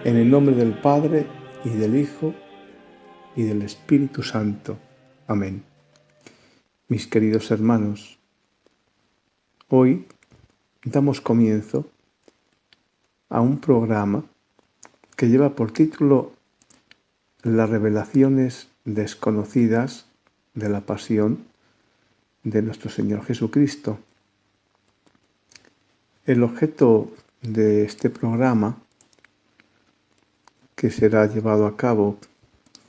En el nombre del Padre, y del Hijo, y del Espíritu Santo. Amén. Mis queridos hermanos, hoy damos comienzo a un programa que lleva por título Las revelaciones desconocidas de la pasión de nuestro Señor Jesucristo. El objeto de este programa, que será llevado a cabo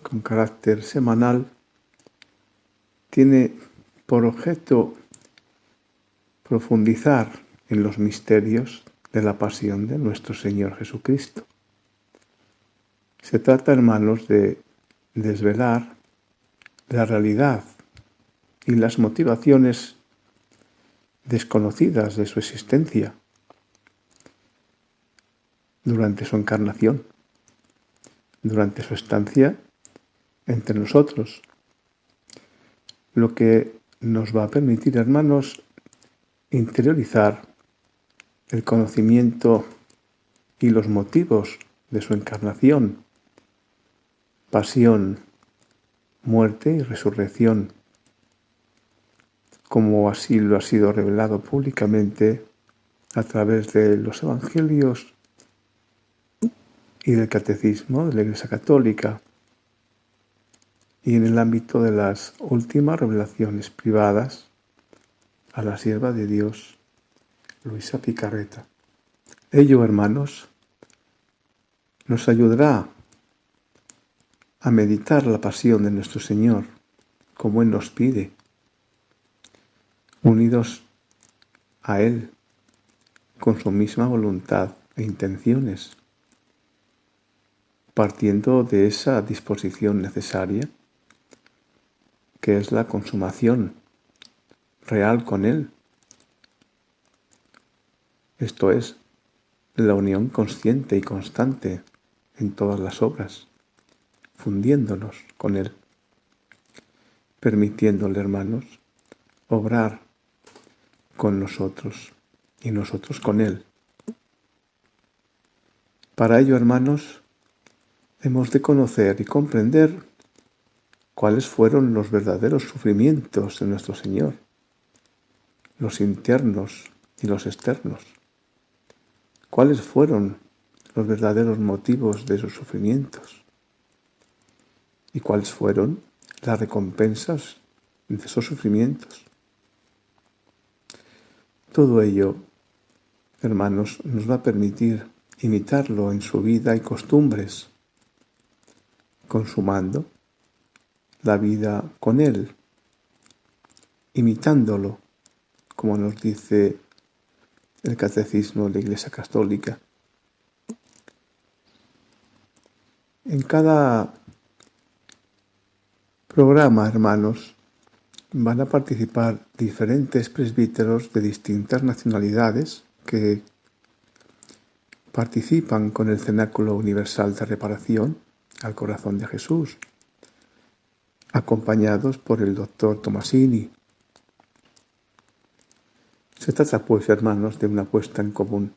con carácter semanal, tiene por objeto profundizar en los misterios de la pasión de nuestro Señor Jesucristo. Se trata, hermanos, de desvelar la realidad y las motivaciones desconocidas de su existencia durante su encarnación, durante su estancia entre nosotros, lo que nos va a permitir, hermanos, interiorizar el conocimiento y los motivos de su encarnación, pasión, muerte y resurrección, como así lo ha sido revelado públicamente a través de los evangelios y del catecismo de la Iglesia Católica, y en el ámbito de las últimas revelaciones privadas a la sierva de Dios, Luisa Picarreta. Ello, hermanos, nos ayudará a meditar la pasión de nuestro Señor, como Él nos pide, unidos a Él con su misma voluntad e intenciones, partiendo de esa disposición necesaria que es la consumación real con Él. Esto es, la unión consciente y constante en todas las obras, fundiéndonos con Él, permitiéndole, hermanos, obrar con nosotros y nosotros con Él. Para ello, hermanos, hemos de conocer y comprender cuáles fueron los verdaderos sufrimientos de nuestro Señor, los internos y los externos. ¿Cuáles fueron los verdaderos motivos de sus sufrimientos? ¿Y cuáles fueron las recompensas de esos sufrimientos? Todo ello, hermanos, nos va a permitir imitarlo en su vida y costumbres, consumando la vida con Él, imitándolo, como nos dice el Catecismo de la Iglesia Católica. En cada programa, hermanos, van a participar diferentes presbíteros de distintas nacionalidades que participan con el Cenáculo Universal de Reparación al Corazón de Jesús, acompañados por el doctor Tomasini. Se trata, pues, hermanos, de una apuesta en común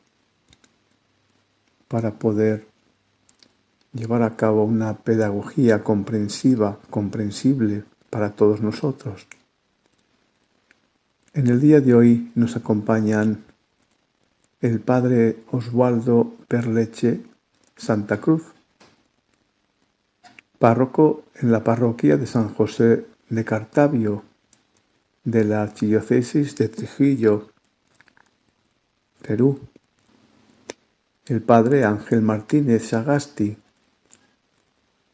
para poder llevar a cabo una pedagogía comprensible para todos nosotros. En el día de hoy nos acompañan el padre Oswaldo Perleche Santa Cruz, párroco en la parroquia de San José de Cartavio, de la Archidiócesis de Trujillo, Perú. El padre Ángel Martínez Sagasti,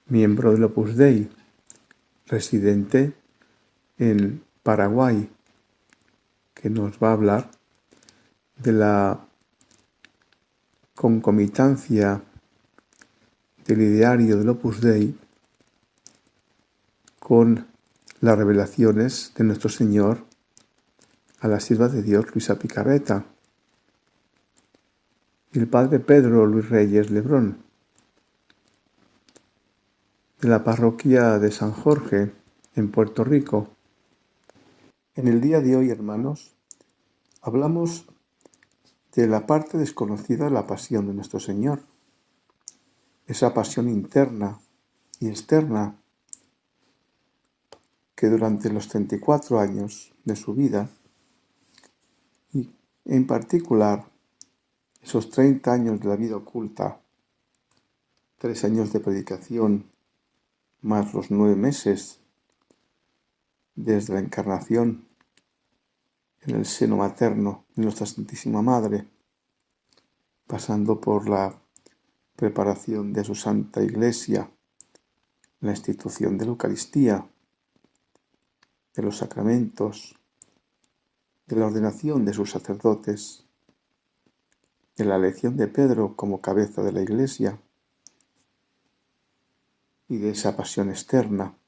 miembro del Opus Dei, residente en Paraguay, que nos va a hablar de la concomitancia del ideario del Opus Dei con las revelaciones de nuestro Señor a la sierva de Dios, Luisa Picarreta. Y el padre Pedro Luis Reyes Lebrón, de la parroquia de San Jorge, en Puerto Rico. En el día de hoy, hermanos, hablamos de la parte desconocida de la pasión de nuestro Señor. esa pasión interna y externa que durante los 34 años de su vida, y en particular esos 30 años de la vida oculta, 3 años de predicación, más los 9 meses desde la encarnación en el seno materno de nuestra Santísima Madre, pasando por la preparación de su Santa Iglesia, la institución de la Eucaristía, de los sacramentos, de la ordenación de sus sacerdotes, de la elección de Pedro como cabeza de la Iglesia y de esa pasión externa.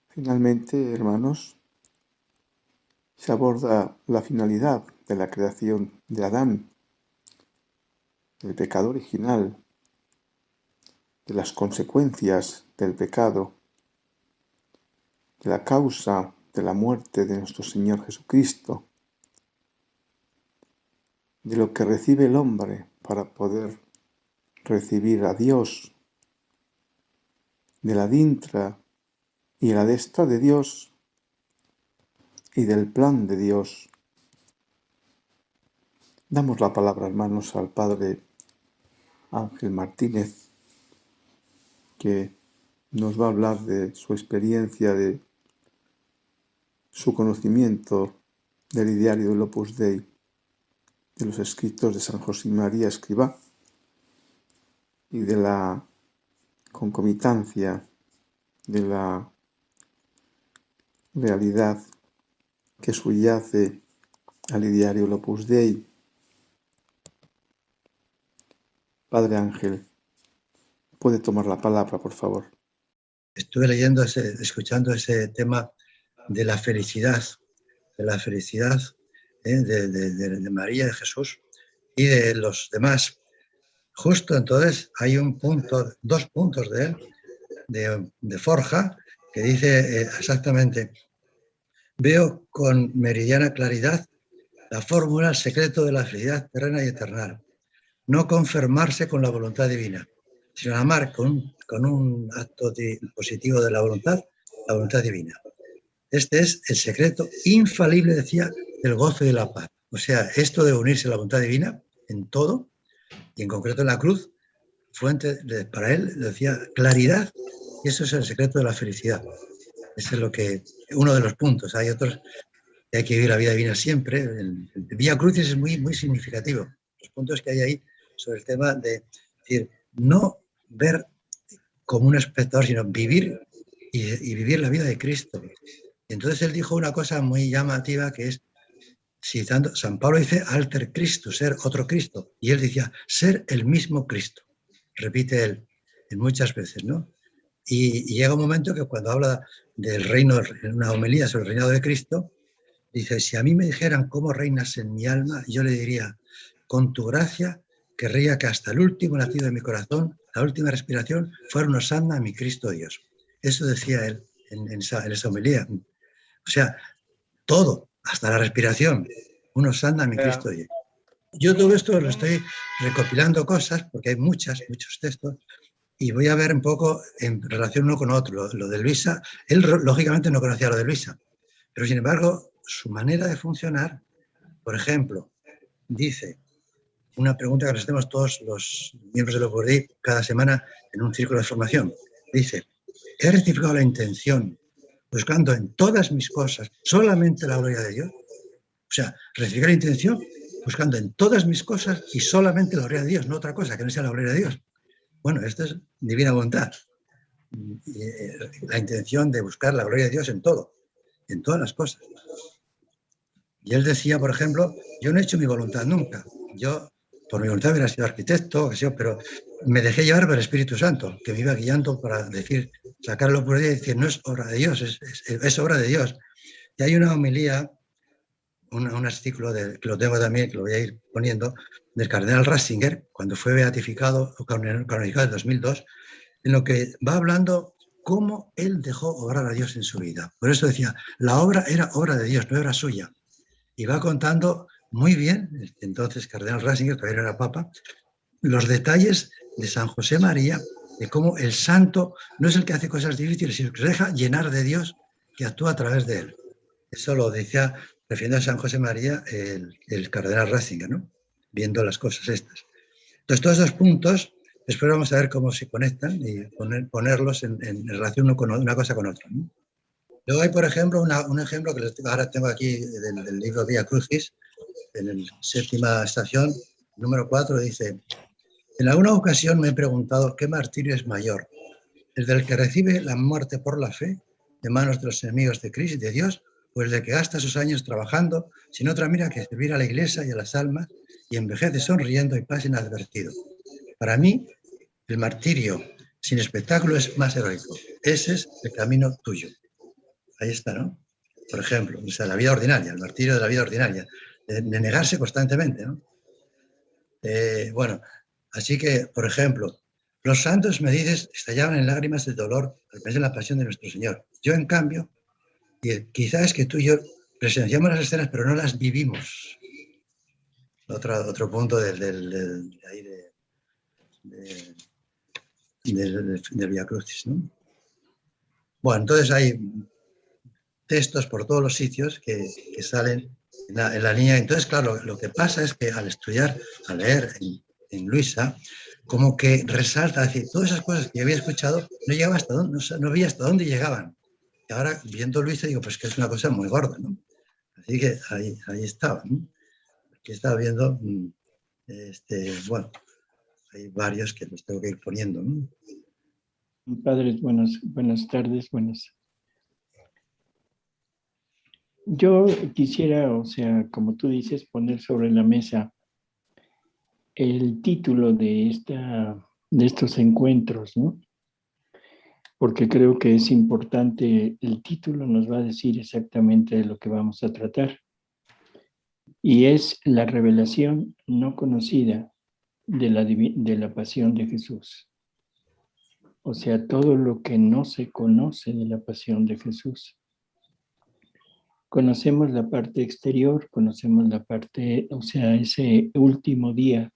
Finalmente, hermanos, se aborda la finalidad de la creación de Adán, del pecado original, de las consecuencias del pecado, de la causa de la muerte de nuestro Señor Jesucristo, de lo que recibe el hombre para poder recibir a Dios, de la dintra y la destra de Dios y del plan de Dios. Damos la palabra, hermanos, al Padre Ángel Martínez, que nos va a hablar de su experiencia, de su conocimiento del ideario del Opus Dei, de los escritos de San José María Escrivá y de la concomitancia de la realidad que subyace al ideario del Opus Dei. Padre Ángel, puede tomar la palabra, por favor. Estuve escuchando ese tema de la felicidad, de María, de Jesús y de los demás. Justo entonces hay dos puntos de él, de Forja, que dice exactamente: veo con meridiana claridad la fórmula, el secreto de la felicidad terrena y eternal. No conformarse con la voluntad divina, sino amar con un acto positivo de la voluntad divina. Este es el secreto infalible, decía, del gozo y de la paz. O sea, esto de unirse a la voluntad divina en todo, y en concreto en la cruz, fuente para él, decía, claridad, y eso es el secreto de la felicidad. Ese es uno de los puntos. Hay otros que hay que vivir la vida divina siempre. El Vía Crucis es muy, muy significativo. Los puntos que hay ahí sobre el tema de decir, no ver como un espectador, sino vivir y vivir la vida de Cristo. Y entonces él dijo una cosa muy llamativa, que es, citando, San Pablo dice alter Christus, ser otro Cristo, y él decía ser el mismo Cristo. Repite él en muchas veces, ¿no? Y llega un momento que cuando habla del reino, en una homilía sobre el reinado de Cristo, dice, si a mí me dijeran cómo reinas en mi alma, yo le diría, con tu gracia, querría que hasta el último latido de mi corazón, la última respiración, fuera una osana a mi Cristo Dios. Eso decía él en esa homilía. O sea, todo, hasta la respiración, una osana a mi Cristo Dios. Yo todo esto lo estoy recopilando cosas, porque hay muchos textos, y voy a ver un poco en relación uno con otro. Lo de Luisa, él lógicamente no conocía lo de Luisa, pero sin embargo, su manera de funcionar, por ejemplo, dice una pregunta que nos hacemos todos los miembros del Opus Dei cada semana en un círculo de formación. Dice, ¿he rectificado la intención buscando en todas mis cosas solamente la gloria de Dios? O sea, rectificar la intención buscando en todas mis cosas y solamente la gloria de Dios, no otra cosa que no sea la gloria de Dios. Bueno, esto es divina voluntad. La intención de buscar la gloria de Dios en todo, en todas las cosas. Y él decía, por ejemplo, yo no he hecho mi voluntad nunca. Yo, por mi voluntad, hubiera sido arquitecto, pero me dejé llevar por el Espíritu Santo, que me iba guiando para decir, sacarlo por ahí y decir, no es obra de Dios, es obra de Dios. Y hay una homilía, un artículo que lo tengo también, que lo voy a ir poniendo, del cardenal Ratzinger, cuando fue beatificado o canonizado en 2002, en lo que va hablando cómo él dejó obrar a Dios en su vida. Por eso decía, la obra era obra de Dios, no era suya. Y va contando muy bien, entonces cardenal Ratzinger, todavía no era papa, los detalles de San José María, de cómo el santo no es el que hace cosas difíciles, sino que se deja llenar de Dios, que actúa a través de él. Eso lo decía, refiriendo a San José María, el cardenal Ratzinger, ¿no? Viendo las cosas estas. Entonces, todos esos puntos, después vamos a ver cómo se conectan y ponerlos en relación una cosa con otra, ¿no? Luego hay, por ejemplo, un ejemplo que ahora tengo aquí del libro Vía Crucis, en la séptima estación, número 4, dice: en alguna ocasión me he preguntado qué martirio es mayor, el del que recibe la muerte por la fe de manos de los enemigos de Cristo y de Dios, o el de que gasta sus años trabajando sin otra mira que servir a la Iglesia y a las almas y envejece sonriendo y pasa inadvertido. Para mí, el martirio sin espectáculo es más heroico. Ese es el camino tuyo. Ahí está, ¿no? Por ejemplo, o sea, la vida ordinaria, el martirio de la vida ordinaria, de negarse constantemente, ¿no? Bueno, así que, por ejemplo, los santos, me dices, estallaban en lágrimas de dolor al pensar en la pasión de nuestro Señor. Yo, en cambio, y quizás es que tú y yo presenciamos las escenas, pero no las vivimos. Otro punto del Vía Crucis, ¿no? Bueno, entonces hay textos por todos los sitios que salen en la línea. Entonces, claro, lo que pasa es que al estudiar, al leer en Luisa, como que resalta, es decir, todas esas cosas que había escuchado, no llegaba hasta dónde, no veía hasta dónde llegaban. Y ahora, viendo Luisa, digo, pues que es una cosa muy gorda, ¿no? Así que ahí estaba, ¿no? Aquí estaba viendo, bueno, hay varios que los tengo que ir poniendo, ¿no? Padres, buenas tardes, buenas. Yo quisiera, o sea, como tú dices, poner sobre la mesa el título de estos encuentros, ¿no? Porque creo que es importante, el título nos va a decir exactamente de lo que vamos a tratar. Y es la revelación no conocida de la pasión de Jesús. O sea, todo lo que no se conoce de la pasión de Jesús. Conocemos la parte exterior, conocemos la parte, o sea, ese último día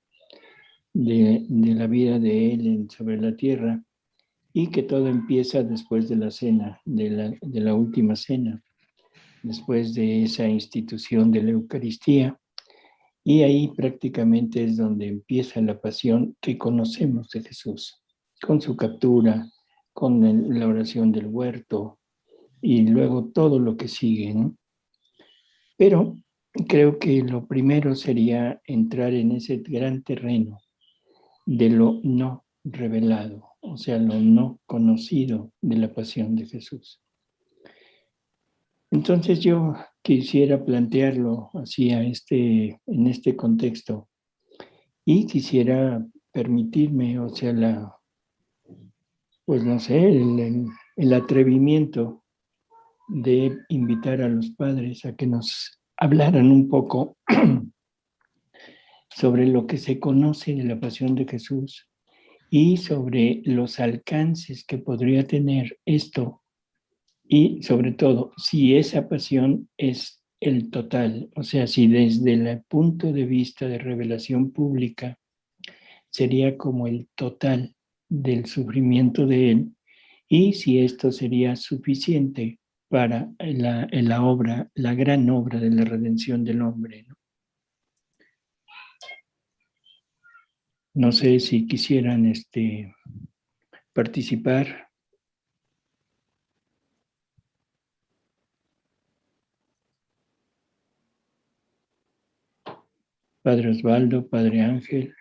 de la vida de Él sobre la tierra, y que todo empieza después de la cena, de la última cena, después de esa institución de la Eucaristía, y ahí prácticamente es donde empieza la pasión que conocemos de Jesús, con su captura, con la oración del huerto, y luego todo lo que sigue, ¿no? Pero creo que lo primero sería entrar en ese gran terreno de lo no revelado, o sea, lo no conocido de la pasión de Jesús. Entonces yo quisiera plantearlo así en este contexto, y quisiera permitirme, o sea, pues no sé, el atrevimiento de invitar a los padres a que nos hablaran un poco sobre lo que se conoce de la pasión de Jesús y sobre los alcances que podría tener esto, y sobre todo si esa pasión es el total, o sea, si desde el punto de vista de revelación pública sería como el total del sufrimiento de Él, y si esto sería suficiente para la obra, la gran obra de la redención del hombre, ¿no? No sé si quisieran participar. Padre Osvaldo, Padre Ángel.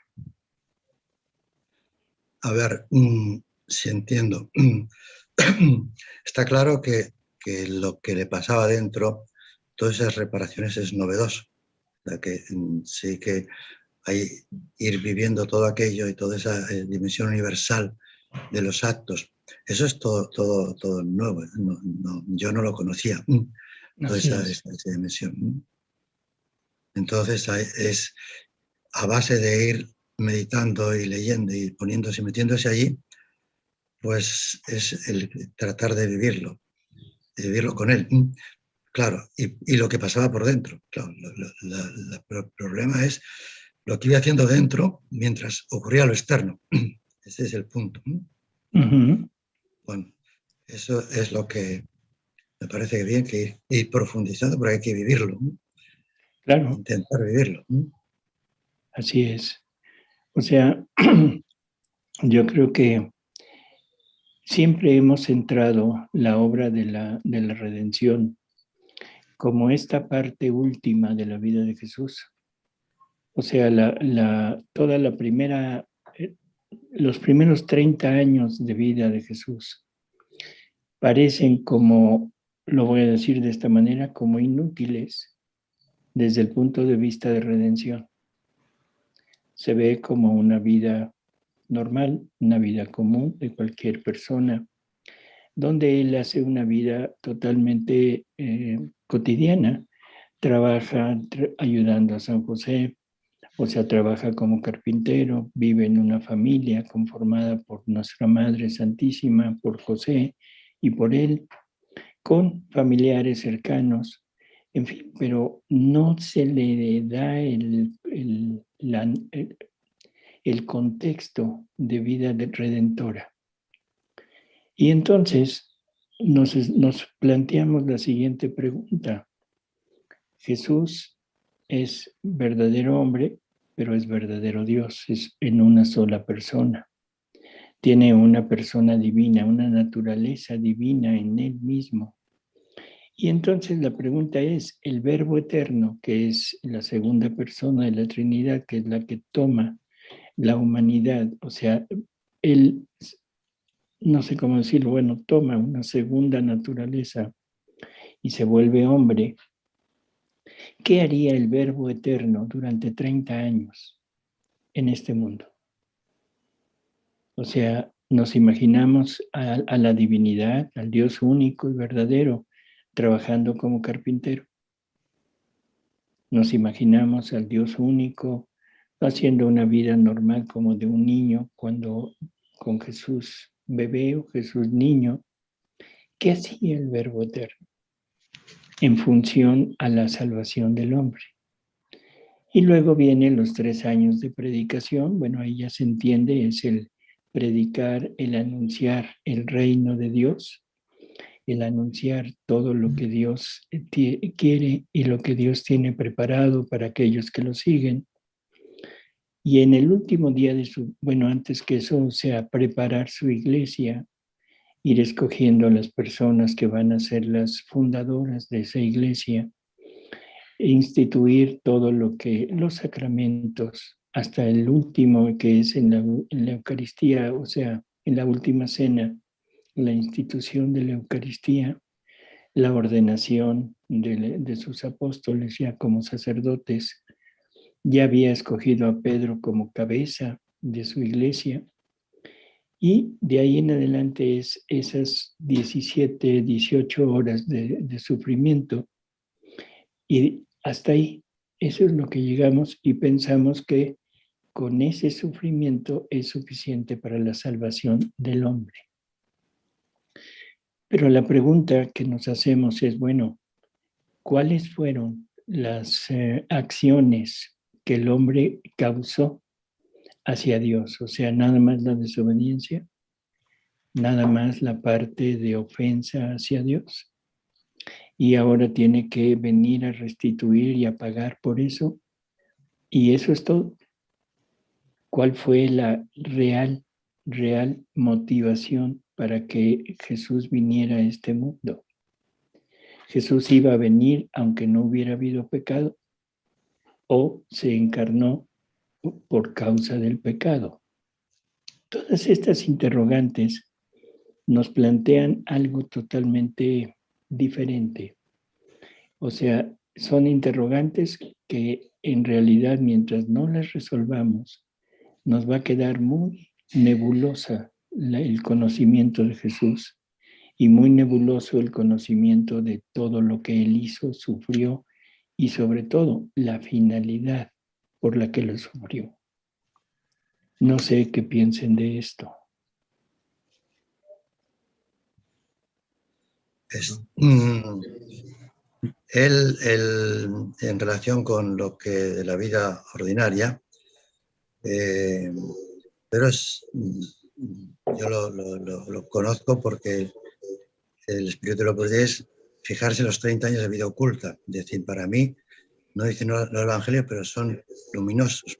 A ver, si entiendo. Está claro que lo que le pasaba dentro, todas esas reparaciones, es novedoso. O sea, que sí que hay ir viviendo todo aquello y toda esa dimensión universal de los actos. Eso es todo nuevo. Yo no lo conocía, toda esa dimensión. Entonces es a base de ir meditando y leyendo y poniéndose y metiéndose allí, pues es el tratar de vivirlo con él. claro, y lo que pasaba por dentro. Claro, el problema es lo que iba haciendo dentro mientras ocurría lo externo. Ese es el punto. Ujú. Bueno, eso es lo que me parece bien que ir profundizando, pero hay que vivirlo, Claro, intentar vivirlo. así es. O sea, yo creo que siempre hemos centrado la obra de la redención como esta parte última de la vida de Jesús. O sea, toda la primera, los primeros 30 años de vida de Jesús parecen como, lo voy a decir de esta manera, como inútiles desde el punto de vista de redención. Se ve como una vida normal, una vida común de cualquier persona, donde él hace una vida totalmente cotidiana. Trabaja ayudando a San José, o sea, trabaja como carpintero, vive en una familia conformada por nuestra Madre Santísima, por José y por él, con familiares cercanos, en fin, pero no se le da el contexto de vida redentora. Y entonces nos planteamos la siguiente pregunta. Jesús es verdadero hombre, pero es verdadero Dios, es en una sola persona. Tiene una persona divina, una naturaleza divina en él mismo. Y entonces la pregunta es, el Verbo eterno, que es la segunda persona de la Trinidad, que es la que toma la humanidad, o sea, él, no sé cómo decirlo, bueno, toma una segunda naturaleza y se vuelve hombre. ¿Qué haría el Verbo eterno durante 30 años en este mundo? O sea, nos imaginamos a la divinidad, al Dios único y verdadero, trabajando como carpintero. Nos imaginamos al Dios único haciendo una vida normal como de un niño cuando con Jesús bebé o Jesús niño. ¿Qué hacía el Verbo eterno en función a la salvación del hombre? Y luego vienen los 3 años de predicación. Bueno, ahí ya se entiende, es el predicar, el anunciar el reino de Dios, el anunciar todo lo que Dios quiere y lo que Dios tiene preparado para aquellos que lo siguen. Y en el último día de bueno, antes que eso, o sea, preparar su iglesia, ir escogiendo a las personas que van a ser las fundadoras de esa iglesia, e instituir todo lo que, los sacramentos, hasta el último que es en la Eucaristía, o sea, en la última cena, la institución de la Eucaristía, la ordenación de sus apóstoles ya como sacerdotes. Ya había escogido a Pedro como cabeza de su iglesia. Y de ahí en adelante es esas 17, 18 horas de sufrimiento. Y hasta ahí, eso es lo que llegamos y pensamos que con ese sufrimiento es suficiente para la salvación del hombre. Pero la pregunta que nos hacemos es, bueno, ¿cuáles fueron las acciones que el hombre causó hacia Dios? O sea, nada más la desobediencia, nada más la parte de ofensa hacia Dios. Y ahora tiene que venir a restituir y a pagar por eso. Y eso es todo. ¿Cuál fue la real motivación para que Jesús viniera a este mundo? Jesús iba a venir aunque no hubiera habido pecado, o se encarnó por causa del pecado. Todas estas interrogantes nos plantean algo totalmente diferente. O sea, son interrogantes que en realidad mientras no las resolvamos, nos va a quedar muy nebulosa el conocimiento de Jesús y muy nebuloso el conocimiento de todo lo que Él hizo, sufrió y sobre todo la finalidad por la que lo sufrió. No sé qué piensen de esto. en relación con lo que de la vida ordinaria, pero yo lo conozco porque el espíritu de la oportunidad es fijarse en los 30 años de vida oculta. Es decir, para mí, no dicen los evangelios, pero son luminosos,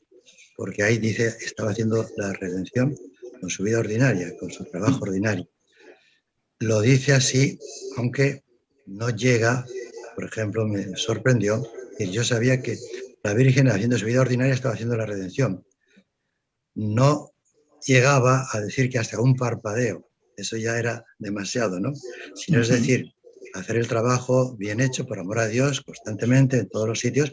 porque ahí dice, estaba haciendo la redención con su vida ordinaria, con su trabajo ordinario. Lo dice así, aunque no llega, por ejemplo, me sorprendió, que yo sabía que la Virgen, haciendo su vida ordinaria, estaba haciendo la redención. No llegaba a decir que hasta un parpadeo, eso ya era demasiado, ¿no? Sino es decir, hacer el trabajo bien hecho por amor a Dios constantemente en todos los sitios,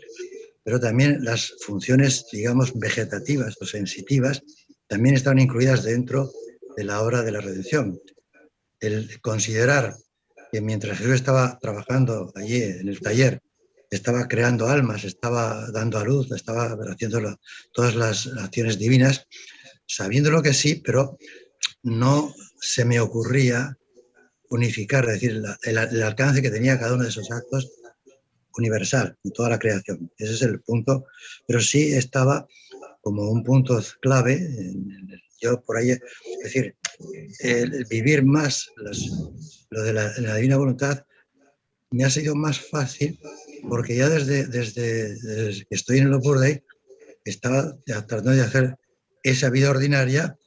pero también las funciones, digamos, vegetativas o sensitivas también estaban incluidas dentro de la obra de la redención. El considerar que mientras Jesús estaba trabajando allí en el taller, estaba creando almas, estaba dando a luz, estaba haciendo todas las acciones divinas, sabiéndolo que sí, pero no se me ocurría unificar, es decir, el alcance que tenía cada uno de esos actos universal en toda la creación. Ese es el punto, pero sí estaba como un punto clave. Yo por ahí, es decir, el vivir más lo de la divina voluntad me ha sido más fácil porque ya desde que estoy en el Opus Dei estaba tratando de hacer esa vida ordinaria,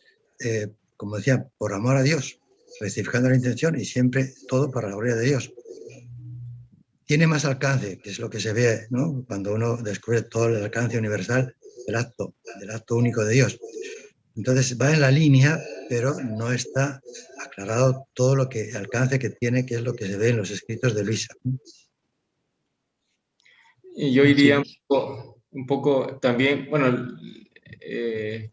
como decía, por amor a Dios, rectificando la intención y siempre todo para la gloria de Dios. Tiene más alcance, que es lo que se ve, ¿no? Cuando uno descubre todo el alcance universal del acto único de Dios. Entonces va en la línea, pero no está aclarado todo lo que alcance que tiene, que es lo que se ve en los escritos de Luisa. Y yo iría un poco también, bueno,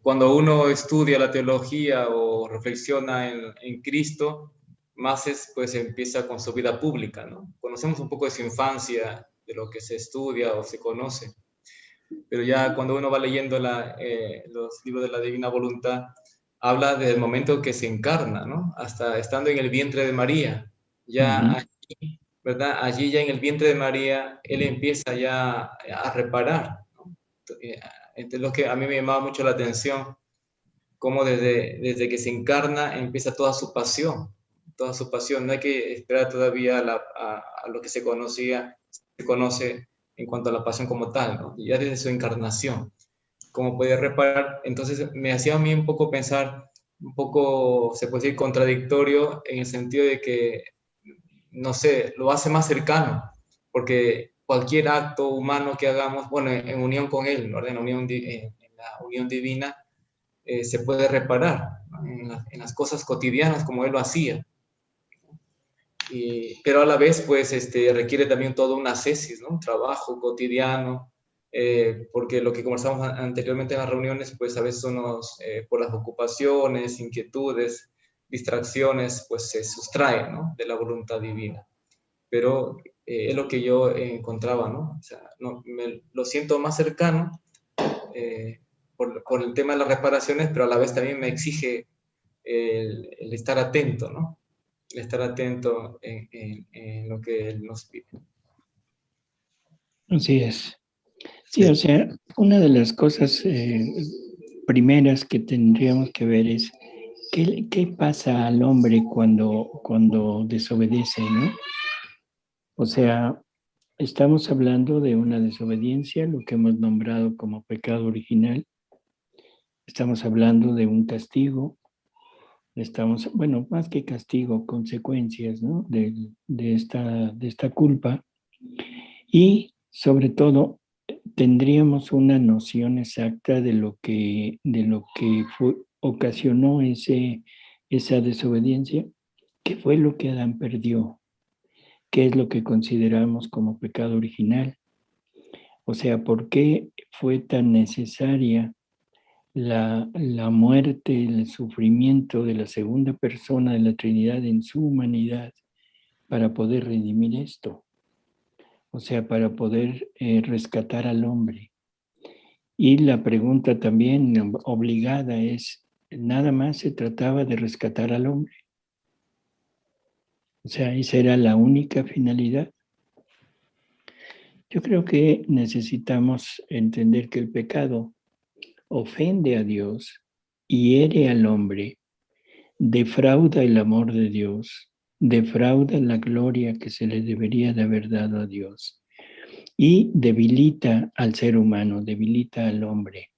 cuando uno estudia la teología o reflexiona en Cristo, más pues empieza con su vida pública, ¿no? Conocemos un poco de su infancia, de lo que se estudia o se conoce, pero ya cuando uno va leyendo los libros de la Divina Voluntad, habla desde el momento que se encarna, ¿no? Hasta estando en el vientre de María, ya allí, ¿verdad? Allí ya en el vientre de María, él empieza ya a reparar, ¿no? Entonces, lo que a mí me llamaba mucho la atención, cómo desde que se encarna empieza toda su pasión, no hay que esperar todavía a lo que se conoce en cuanto a la pasión como tal, ¿no? Ya desde su encarnación, cómo puede reparar. Entonces me hacía a mí un poco pensar, un poco, se puede decir, contradictorio en el sentido de que, no sé, lo hace más cercano, porque cualquier acto humano que hagamos, bueno, en unión con Él, ¿no? En la unión divina, se puede reparar, ¿no? En las cosas cotidianas como Él lo hacía. Pero a la vez, pues, requiere también toda una ascesis, ¿no? Un trabajo cotidiano, porque lo que conversamos anteriormente en las reuniones, pues a veces por las ocupaciones, inquietudes, distracciones, pues se sustrae, ¿no? De la voluntad divina. Pero es lo que yo encontraba, ¿no? O sea, lo siento más cercano por el tema de las reparaciones, pero a la vez también me exige el estar atento, ¿no? Estar atento en lo que Él nos pide. Así es. Sí, o sea, una de las cosas primeras que tendríamos que ver es qué pasa al hombre cuando desobedece, ¿no? O sea, estamos hablando de una desobediencia, lo que hemos nombrado como pecado original. Estamos hablando de un castigo. Bueno, más que castigo, consecuencias, ¿no? de esta culpa. Y sobre todo, tendríamos una noción exacta de lo que ocasionó esa desobediencia. ¿Qué fue lo que Adán perdió? ¿Qué es lo que consideramos como pecado original? O sea, ¿por qué fue tan necesaria la muerte, el sufrimiento de la segunda persona de la Trinidad en su humanidad para poder redimir esto? O sea, para poder rescatar al hombre. Y la pregunta también obligada es, ¿nada más se trataba de rescatar al hombre? O sea, esa era la única finalidad. Yo creo que necesitamos entender que el pecado ofende a Dios, hiere al hombre, defrauda el amor de Dios, defrauda la gloria que se le debería de haber dado a Dios y debilita al ser humano, debilita al hombre,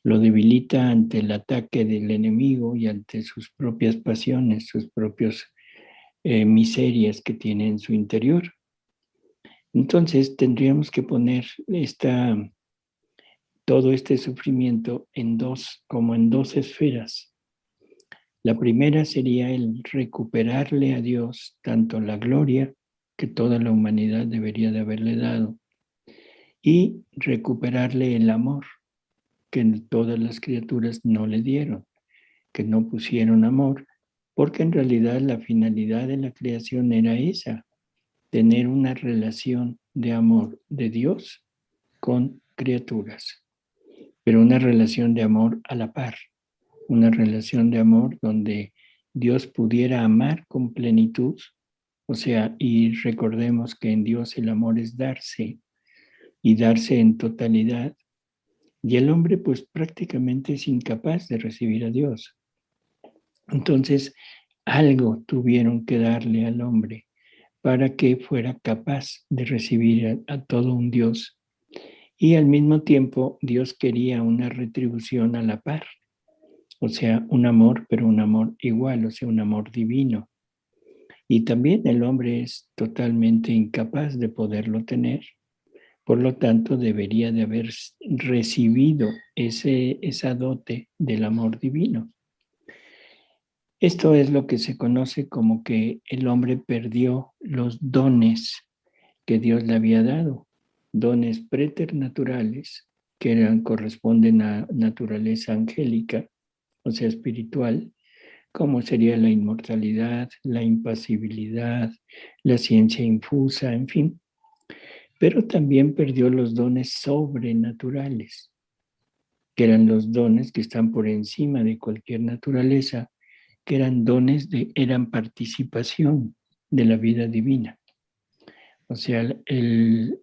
lo debilita ante el ataque del enemigo y ante sus propias pasiones, sus propias miserias que tiene en su interior. Entonces tendríamos que poner todo este sufrimiento como en dos esferas. La primera sería el recuperarle a Dios tanto la gloria que toda la humanidad debería de haberle dado y recuperarle el amor que todas las criaturas no le dieron, que no pusieron amor, porque en realidad la finalidad de la creación era esa, tener una relación de amor de Dios con criaturas, pero una relación de amor a la par, una relación de amor donde Dios pudiera amar con plenitud, o sea, y recordemos que en Dios el amor es darse, y darse en totalidad, y el hombre pues prácticamente es incapaz de recibir a Dios. Entonces, algo tuvieron que darle al hombre para que fuera capaz de recibir a todo un Dios. Y al mismo tiempo, Dios quería una retribución a la par, o sea, un amor, pero un amor igual, o sea, un amor divino. Y también el hombre es totalmente incapaz de poderlo tener. Por lo tanto, debería de haber recibido esa dote del amor divino. Esto es lo que se conoce como que el hombre perdió los dones que Dios le había dado, dones preternaturales que corresponden a naturaleza angélica, o sea, espiritual, como sería la inmortalidad, la impasibilidad, la ciencia infusa, en fin. Pero también perdió los dones sobrenaturales, que eran los dones que están por encima de cualquier naturaleza, que eran eran participación de la vida divina. O sea, el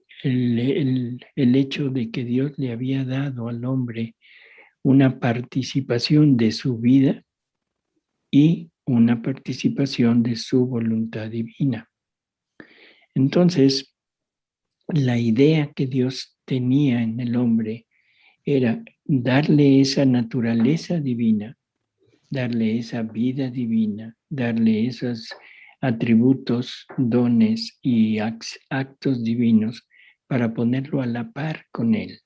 hecho de que Dios le había dado al hombre una participación de su vida y una participación de su voluntad divina. Entonces, la idea que Dios tenía en el hombre era darle esa naturaleza divina, darle esa vida divina, darle esos atributos, dones y actos divinos para ponerlo a la par con él.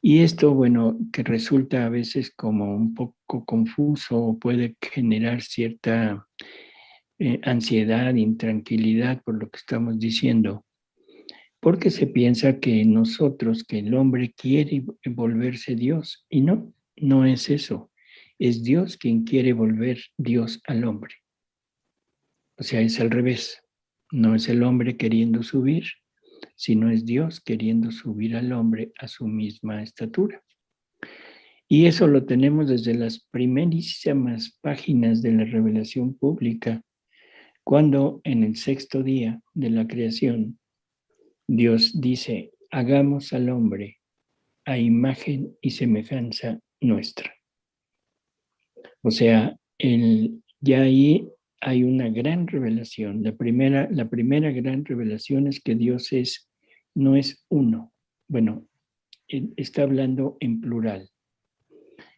Y esto, bueno, que resulta a veces como un poco confuso o puede generar cierta ansiedad, intranquilidad por lo que estamos diciendo, porque se piensa que nosotros, que el hombre quiere volverse Dios, y no, no es eso. Es Dios quien quiere volver Dios al hombre. O sea, es al revés. No es el hombre queriendo subir, sino es Dios queriendo subir al hombre a su misma estatura. Y eso lo tenemos desde las primerísimas páginas de la revelación pública, cuando en el 6º día de la creación, Dios dice, hagamos al hombre a imagen y semejanza nuestra. O sea, ya ahí hay una gran revelación. La primera gran revelación es que Dios no es uno. Bueno, está hablando en plural.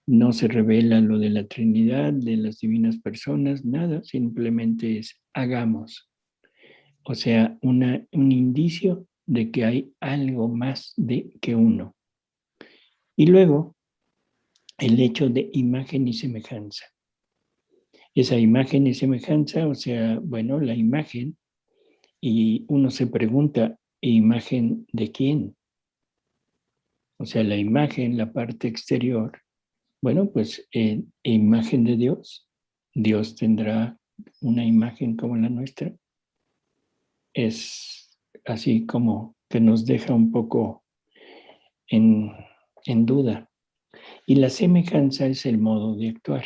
No se revela lo de la Trinidad, de las divinas personas, nada, simplemente es hagamos. O sea, un indicio de que hay algo más que uno. Y luego, el hecho de imagen y semejanza. Esa imagen y semejanza, o sea, bueno, la imagen, y uno se pregunta, ¿imagen de quién? O sea, la imagen, la parte exterior, bueno, pues imagen de Dios. Dios tendrá una imagen como la nuestra. Es así como que nos deja un poco en duda. Y la semejanza es el modo de actuar.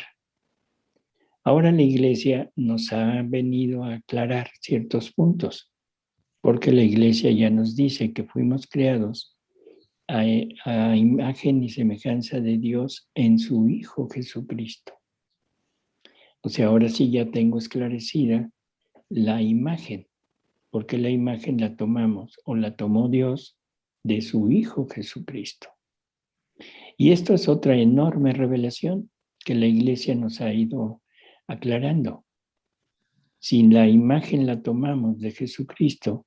Ahora la Iglesia nos ha venido a aclarar ciertos puntos. porque la Iglesia ya nos dice que fuimos creados a imagen y semejanza de Dios en su Hijo Jesucristo. O sea, ahora sí ya tengo esclarecida la imagen, porque la imagen la tomamos o la tomó Dios de su Hijo Jesucristo. Y esto es otra enorme revelación que la Iglesia nos ha ido aclarando. Si la imagen la tomamos de Jesucristo,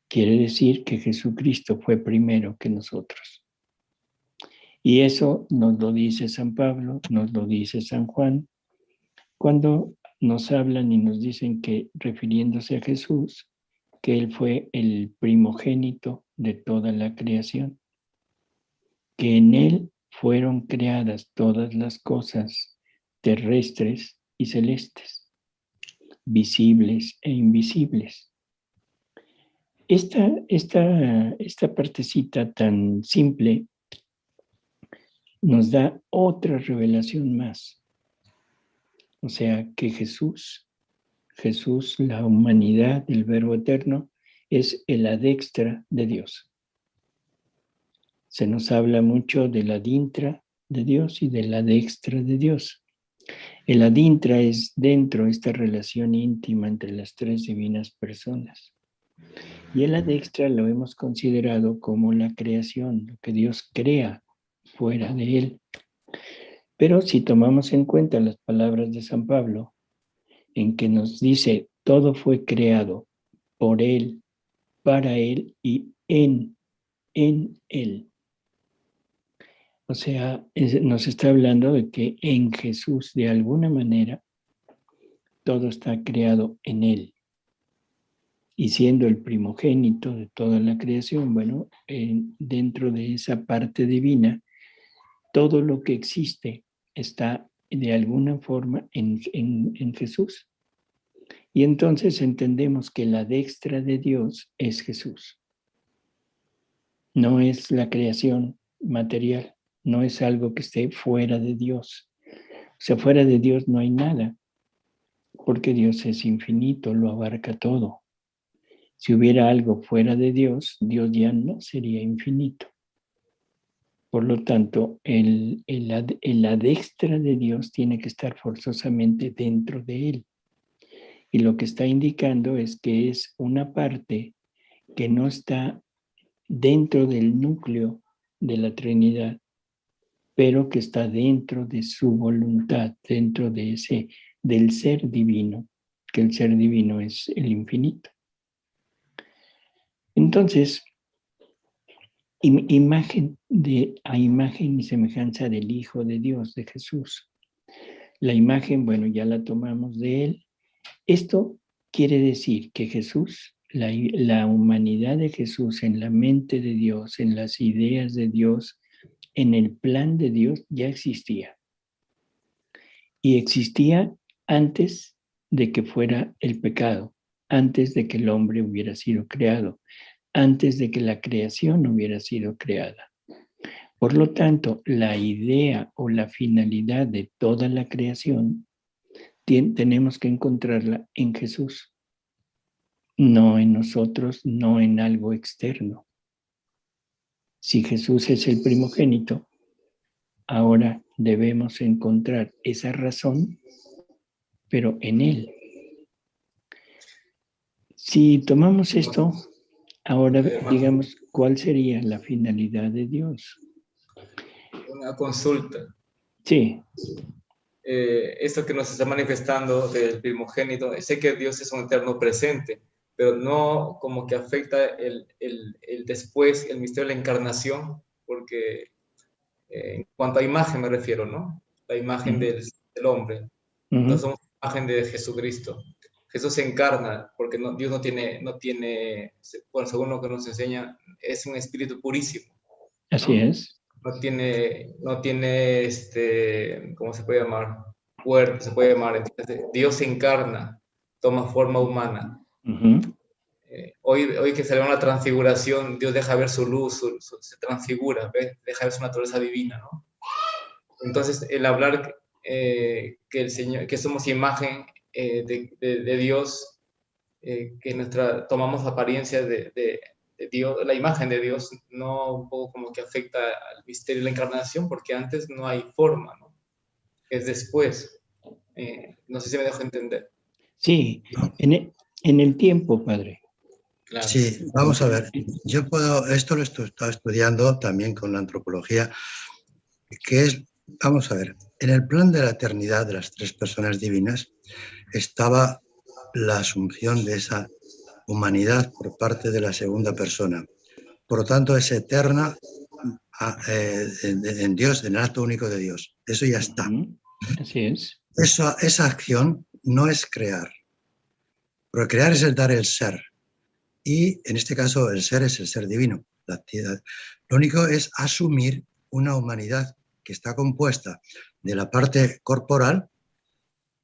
quiere decir que Jesucristo fue primero que nosotros. Y eso nos lo dice San Pablo, nos lo dice San Juan, cuando nos hablan y nos dicen que, refiriéndose a Jesús, que Él fue el primogénito de toda la creación, que en Él fueron creadas todas las cosas terrestres y celestes, visibles e invisibles. Esta partecita tan simple nos da otra revelación más. O sea, que Jesús, la humanidad, el Verbo eterno, es el adextra de Dios. Se nos habla mucho del adintra de Dios y del adextra de Dios. El adintra es dentro esta relación íntima entre las tres divinas personas. Y el adextra lo hemos considerado como la creación, lo que Dios crea fuera de él. Pero si tomamos en cuenta las palabras de San Pablo, en que nos dice, todo fue creado por él, para él y en él. O sea, nos está hablando de que en Jesús, de alguna manera, todo está creado en él. Y siendo el primogénito de toda la creación, bueno, dentro de esa parte divina, todo lo que existe está de alguna forma en Jesús. Y entonces entendemos que la destra de Dios es Jesús. No es la creación material, no es algo que esté fuera de Dios. O sea, fuera de Dios no hay nada, porque Dios es infinito, lo abarca todo. Si hubiera algo fuera de Dios, Dios ya no sería infinito. Por lo tanto, la destra de Dios tiene que estar forzosamente dentro de él. Y lo que está indicando es que es una parte que no está dentro del núcleo de la Trinidad, pero que está dentro de su voluntad, dentro de del ser divino, que el ser divino es el infinito. Entonces, a imagen y semejanza del Hijo de Dios, de Jesús. La imagen, bueno, ya la tomamos de él. Esto quiere decir que Jesús, la humanidad de Jesús en la mente de Dios, en las ideas de Dios, en el plan de Dios, ya existía. Y existía antes de que fuera el pecado, antes de que el hombre hubiera sido creado, antes de que la creación hubiera sido creada. Por lo tanto, la idea o la finalidad de toda la creación tenemos que encontrarla en Jesús, no en nosotros, no en algo externo. Si Jesús es el primogénito, ahora debemos encontrar esa razón, pero en él. Si tomamos esto, ahora digamos, ¿cuál sería la finalidad de Dios? Una consulta. Sí. Esto que nos está manifestando del primogénito, sé que Dios es un eterno presente, pero no como que afecta el después, el misterio de la encarnación, porque en cuanto a imagen me refiero, ¿no? La imagen del hombre. Entonces somos imagen de Jesucristo. Jesús se encarna, porque Dios no tiene, bueno, según lo que nos enseña, es un espíritu purísimo, ¿no? Así es. No tiene, ¿cómo se puede llamar? Cuerpo, se puede llamar. Entonces, Dios se encarna, toma forma humana. Hoy que salió una transfiguración, Dios deja ver su luz, se transfigura, ¿ves? Deja ver su naturaleza divina, ¿no? Entonces, el hablar que el Señor, que somos imagen de Dios, que tomamos apariencia de Dios, la imagen de Dios, no un poco como que afecta al misterio de la encarnación, porque antes no hay forma, ¿no? Es después. No sé si me dejo entender. Sí, en el tiempo, padre. Claro. Sí, vamos a ver. Esto lo he estado estudiando también con la antropología, que es, vamos a ver, en el plan de la eternidad de las tres personas divinas estaba la asunción de esa humanidad por parte de la segunda persona. Por lo tanto, es eterna en Dios, en el acto único de Dios. Eso ya está. Así es. Esa acción no es crear, porque crear es el dar el ser. Y en este caso el ser es el ser divino, la actividad. Lo único es asumir una humanidad que está compuesta de la parte corporal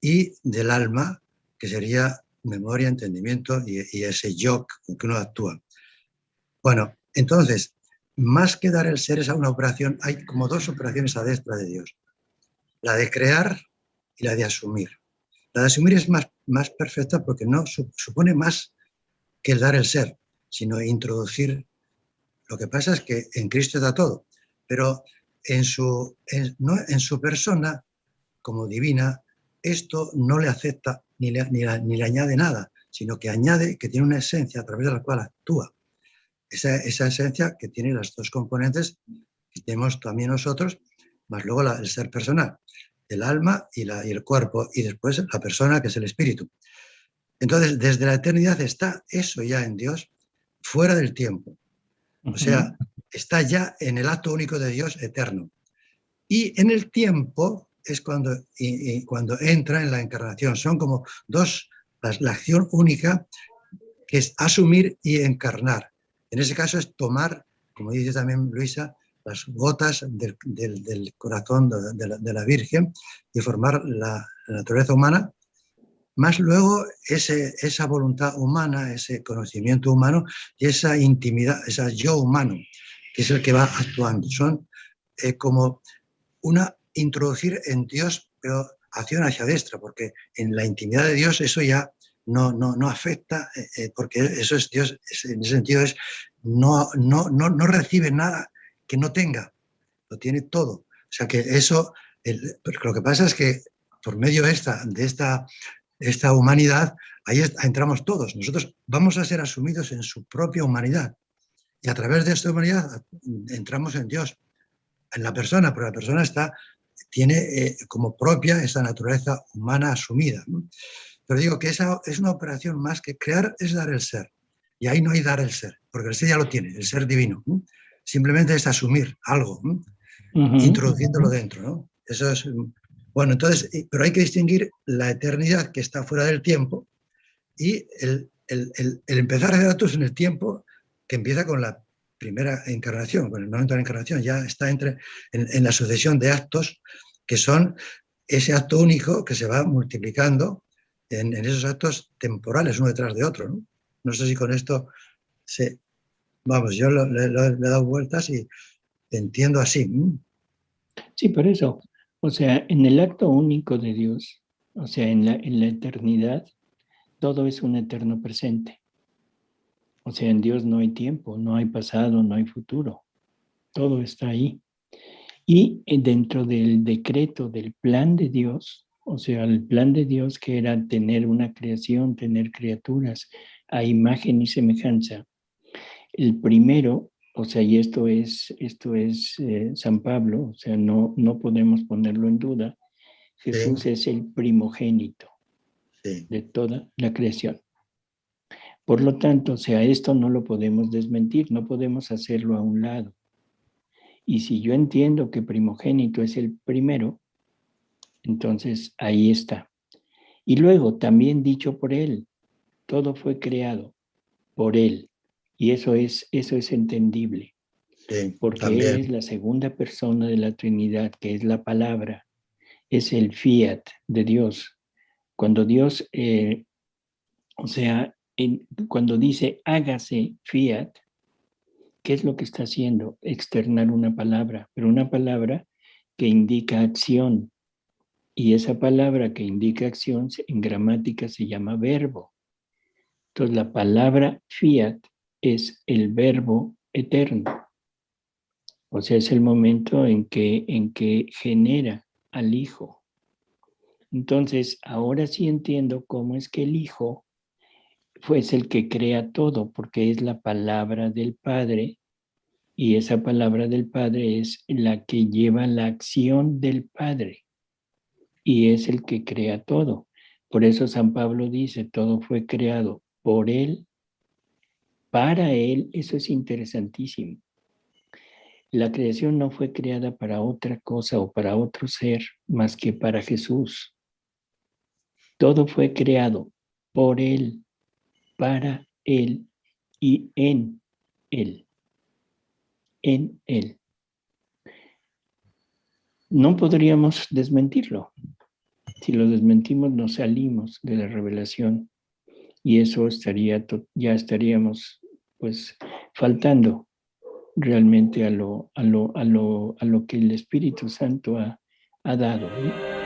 y del alma, que sería memoria, entendimiento y ese yo con que uno actúa. Bueno, entonces, más que dar el ser es una operación, hay como dos operaciones a destra de Dios. La de crear y la de asumir. La de asumir es más perfecta porque no supone más que el dar el ser, sino introducir. Lo que pasa es que en Cristo está todo, pero en su persona, como divina, esto no le acepta ni le añade nada, sino que añade que tiene una esencia a través de la cual actúa. Esa esencia que tiene las dos componentes que tenemos también nosotros, más luego el ser personal, el alma y el cuerpo, y después la persona que es el espíritu. Entonces, desde la eternidad está eso ya en Dios, fuera del tiempo. O sea, está ya en el acto único de Dios eterno. Y en el tiempo es cuando entra en la encarnación. Son como dos, la acción única que es asumir y encarnar. En ese caso es tomar, como dice también Luisa, las gotas del corazón de la Virgen y formar la naturaleza humana, más luego esa voluntad humana, ese conocimiento humano y esa intimidad, ese yo humano, que es el que va actuando. Son como introducir en Dios, pero acción hacia destra, porque en la intimidad de Dios eso ya no afecta, porque eso es Dios, en ese sentido no recibe nada que no tenga, lo tiene todo. O sea que eso, lo que pasa es que por medio de esta humanidad, ahí entramos todos. Nosotros vamos a ser asumidos en su propia humanidad. Y a través de esta humanidad entramos en Dios, en la persona, pero la persona tiene como propia esa naturaleza humana asumida, ¿no? Pero digo que esa es una operación más que crear, es dar el ser. Y ahí no hay dar el ser, porque el ser ya lo tiene, el ser divino, ¿no? Simplemente es asumir algo, ¿no? Introduciéndolo dentro, ¿no? Eso es. Bueno, entonces, pero hay que distinguir la eternidad que está fuera del tiempo y el empezar a hacer actos en el tiempo que empieza con la primera encarnación, con el momento de la encarnación. Ya está en la sucesión de actos que son ese acto único que se va multiplicando en esos actos temporales, uno detrás de otro, ¿no? No sé si con esto vamos, yo le he dado vueltas y entiendo así. Sí, por eso. O sea, en el acto único de Dios, o sea, en la eternidad, todo es un eterno presente. O sea, en Dios no hay tiempo, no hay pasado, no hay futuro. Todo está ahí. Y dentro del decreto, del plan de Dios, o sea, el plan de Dios que era tener una creación, tener criaturas a imagen y semejanza, el primero, o sea, y esto es San Pablo, o sea, no podemos ponerlo en duda, Jesús es el primogénito de toda la creación. Por lo tanto, o sea, esto no lo podemos desmentir, no podemos hacerlo a un lado. Y si yo entiendo que primogénito es el primero, entonces ahí está. Y luego, también dicho por él, todo fue creado por él. Y eso es entendible. Sí, Porque también. él es la segunda persona de la Trinidad, que es la palabra, es el fiat de Dios. Cuando Dios, o sea, cuando dice hágase fiat, ¿qué es lo que está haciendo? Externar una palabra, pero una palabra que indica acción. Y esa palabra que indica acción en gramática se llama verbo. Entonces la palabra fiat es el verbo eterno. O sea, es el momento en que genera al Hijo. Entonces, ahora sí entiendo cómo es que el Hijo es el que crea todo, porque es la palabra del Padre, y esa palabra del Padre es la que lleva la acción del Padre, y es el que crea todo. Por eso San Pablo dice, todo fue creado por Él, para Él. Eso es interesantísimo. La creación no fue creada para otra cosa o para otro ser más que para Jesús. Todo fue creado por Él, para Él y en Él. En Él. No podríamos desmentirlo. Si lo desmentimos, nos salimos de la revelación y eso ya estaríamos pues faltando realmente a lo que el Espíritu Santo ha dado, ¿no?